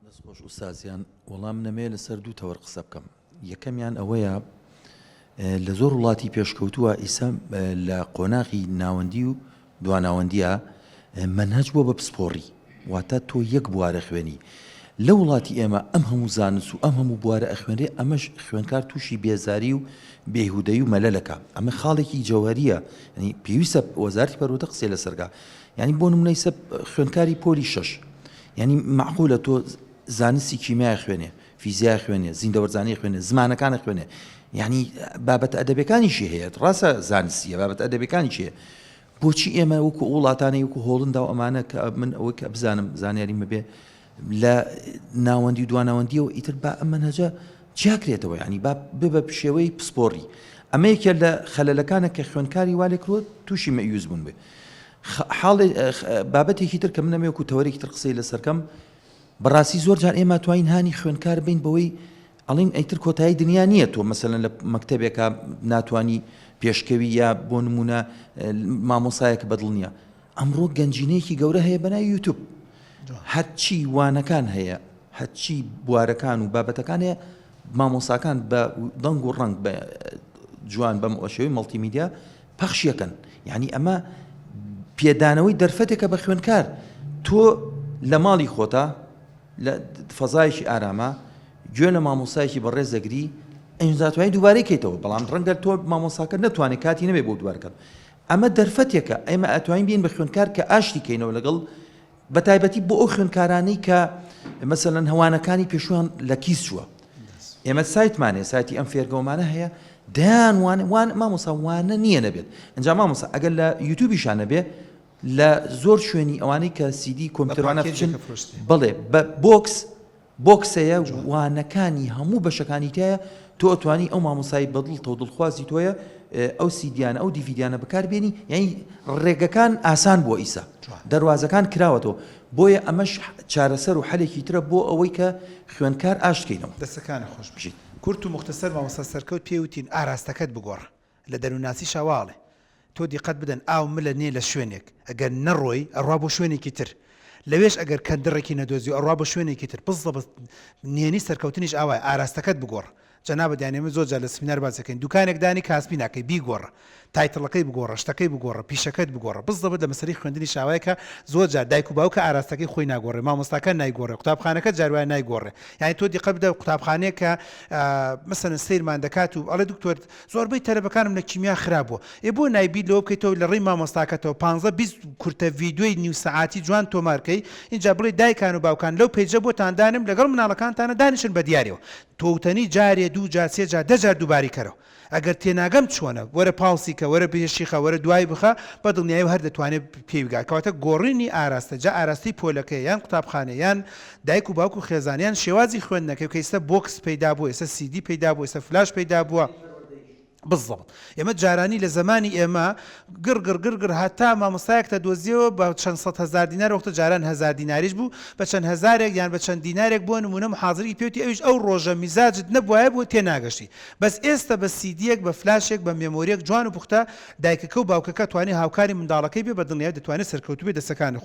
دەستخۆش ئوستازیان وەڵام نەمێ لەسەر دوو تەوەر قسە بکەم. یەکەمیان ئەوەیە لە زۆر وڵاتی پێشکەوتووە ئیسا لە قۆناغی ناوەندی و دواناوەندیە مەنهەج بۆ بە پسپۆڕی واتە تۆ یەک بوارە خوێنی لە وڵاتی ئێمە ئەم هەموو زانست و ئەم هەموو بوارە ئەخوێنرێ ئەمەش خوێنکار تووشی بێزاری و بێهودەی و مەلەلەکە ئەمە خاڵێکی جەوهەریە ینی پێویستە وەزارەتی پەروەردە قسەی لەسەرگا ینی بۆ نمونەی سە خوێنکاری پۆلی شەش ینی معقولە تۆ زانستی کیمیای خوێنێ فیزیای خوێنێ زیندەوەرزانی خوێنێ زمانەکانە خوێنێ یعنی بابەتە ئەدەبەکانیشی هەیە ڕاستە زانستیە بابەتە ئەدەبەکانیشی هەیە بۆچی ئێمە وەکو وڵاتانەی وەکو هۆڵندا و ئەمانە کە من ئەوەی کە بزانم زانیاری مەبێ لە ناوەندی و دواناوەندیەوە ئیتر با ئەم مەنهەجە جیاکرێتەوە ینی با ببە پشێوەی پسپۆڕی ئەمە یەکێ لە خەلەلەکانە کە خوێنکاری وا لێ کڕوە تووشی مەیوز بوون بێ حاڵی بابەتێکی تر کە من نەمێ وەکو تەوەرێکی تر قسەی لەسەرکەم بەڕاستی زۆر جار ئێمە توانین هانی خوێنکار بین بەوەی ئەڵین ئەیتر کۆتایی دنیا نییە تۆ مەسەلەن لە مەکتەبێکە ناتوانی پێشکەوی یا بۆ نمونە مامۆسایەکە بەدڵ نییە ئەمڕۆ گەنجینەیەکی گەورە هەیە بەناوی یوتیوب هەرچی وانەکان هەیە هەرچی بوارەکان و بابەتەکان هەیە مامۆساکان بە دەنگ و ڕنگ بە جوان بەم شێوەی مەڵتیمیدیا پەخشیەکەن یعنی ئەمە پێدانەوەی دەرفەتێکە بە خوێنکار تۆ لە ماڵی خۆتە لە فەزایەکی ئارامە گوێ لە مامۆسایەکی بەڕێز دەگری ئەنجاتوانی دووبارەی کەیتەوە بەڵام ڕەنگە تۆ مامۆساکە نەتوانێت کاتی نەبێ بۆ دووارکەن ئەمە دەرفەتێکە ئێمە ئەتوانین بین بە خوێنکار کە ئاشتی کەینەوە لەگەڵ بەتایبەتی بۆ ئەو خوێنکارانەی کە مەسەلەن هەوانەکانی پێشوان لە کیس چووە ئێمە سایتمانێ سایتی ئەم فێرگەومانە هەیە دەیان وان مامۆسا وانە نییە نەبێت ئەنجا مامۆسا ئەگەر لە یوتیوبیشانە بێ لە زۆر شوێنی ئەوانەی کە سیدی کۆمپیوتەرانە بچن بڵێ بە بۆکسەیە وانەکانی هەموو بەشەکانی تایە تۆ ئەتوانی ئەو مامۆسایی بەدڵ تۆ دڵخوازی تۆیە ئەو سیدیانە ئەو دیڤیدیانە بەکاربێنی یعنی ڕێگەکان ئاسان بووە ئیسا دەواازەکان کراوەتەوە بۆیە ئەمەش چارەسەر و حەلێکی ترە بۆ ئەوەی کە خوێنکار ئاشتکەینەوە دەستەکانە خۆش بشیت کورت و مختصر مامۆستا سەرکەوت پێوتین ئاراستەکەت بگۆڕ لە دەرووناسی شاواڵێ تۆ دیقەت بدەن ئاو ملە نێ لە شوێنێک ئەگەر نەڕۆی ئەڕوا بۆ شوێنێکی تر لەوێش ئەگەر کەندڕێکی نەدۆزی ئەڕوا بە شوێنێکی تر بزڵە نێنی سەرکەوتنیش ئاوای ئاراستەکەت بگۆڕ جەنابەت یانێمە زۆر جار لە سمینار باسەکەین دوکانێک دانی کاسبی ناکەی بیگۆڕە تایتڵەکەی بگۆڕە شتەکەی بگۆڕە پیشەکەت بگۆڕە بزڵە لە مەسەری خوێندنی شاوایەکە زۆر جار دایک و باوکە ئاراستەکەی خۆی ناگۆڕێ مامۆستاکە نایگۆڕێ قوتابخانەکە جاروایە نایگۆڕێ یعنی تۆ دیقەت بدە قوتابخانەیە کە مەسەلەن سەیرمان دەکات و ئەڵێ دکتۆر زۆربەی تەلەبەکانم لە کیمیا خراپبووە بۆ نایبیت لەوە بکەیتەوە لە ڕێی مامۆستاکەتەوە 15-20 کورتە ڤیدیۆی نیو سەعاتی جوان تۆمارکەی اینجا بڵێ دایکان و باوکان لەو پێیجە بۆتاندانم لەگەڵ مناڵەکانتانە دانیشن بە دیارەوە تۆتەنی جارێ دوو جار سێ جار دەجار دووباری کەرەوە ئەگەر تێناگەم چۆنە وەرە پاوسیکە وەرە پێشیخە وەرە دوای بخە بە دڵنیایی هەر دەتوانێت پێویگات کەواتە گۆڕینی ئاراستە جا ئاراستی پۆلەکە یان قوتابخانە یان دایک و باوک و خێزانیان شێوازی خوێندنەکەی کە ئێستا بۆکس پەیدا بووە ئێستا سیدی پەیدا بووە ئێستا فلاش پەیدا بووە بالضبط ئێمە جارانی لە زمانی ئێمە گڕگڕ هەتا مامۆستایەک تە دۆزیەوە بە چەند سەد هەزار دینار وەختە جاران هەزار دیناریش بوو بە چەند هەزارێک یان بە چەند دینارێک بۆ نمونە محاضری پێوتی ئەویش ئەو ڕۆژە میزاجت نەبووایە بۆ تێناگەشتی بەس ئێستا بە سیدیەک بە فلاشێک بە مێمۆریەک جوان و پوختە دایکەکە و باوکەکە توانێت هاوکاری منداڵەکەی بێ بە دڵنیایی دەتوانێت سەرکەوتوو بێ دەستەکانی خۆش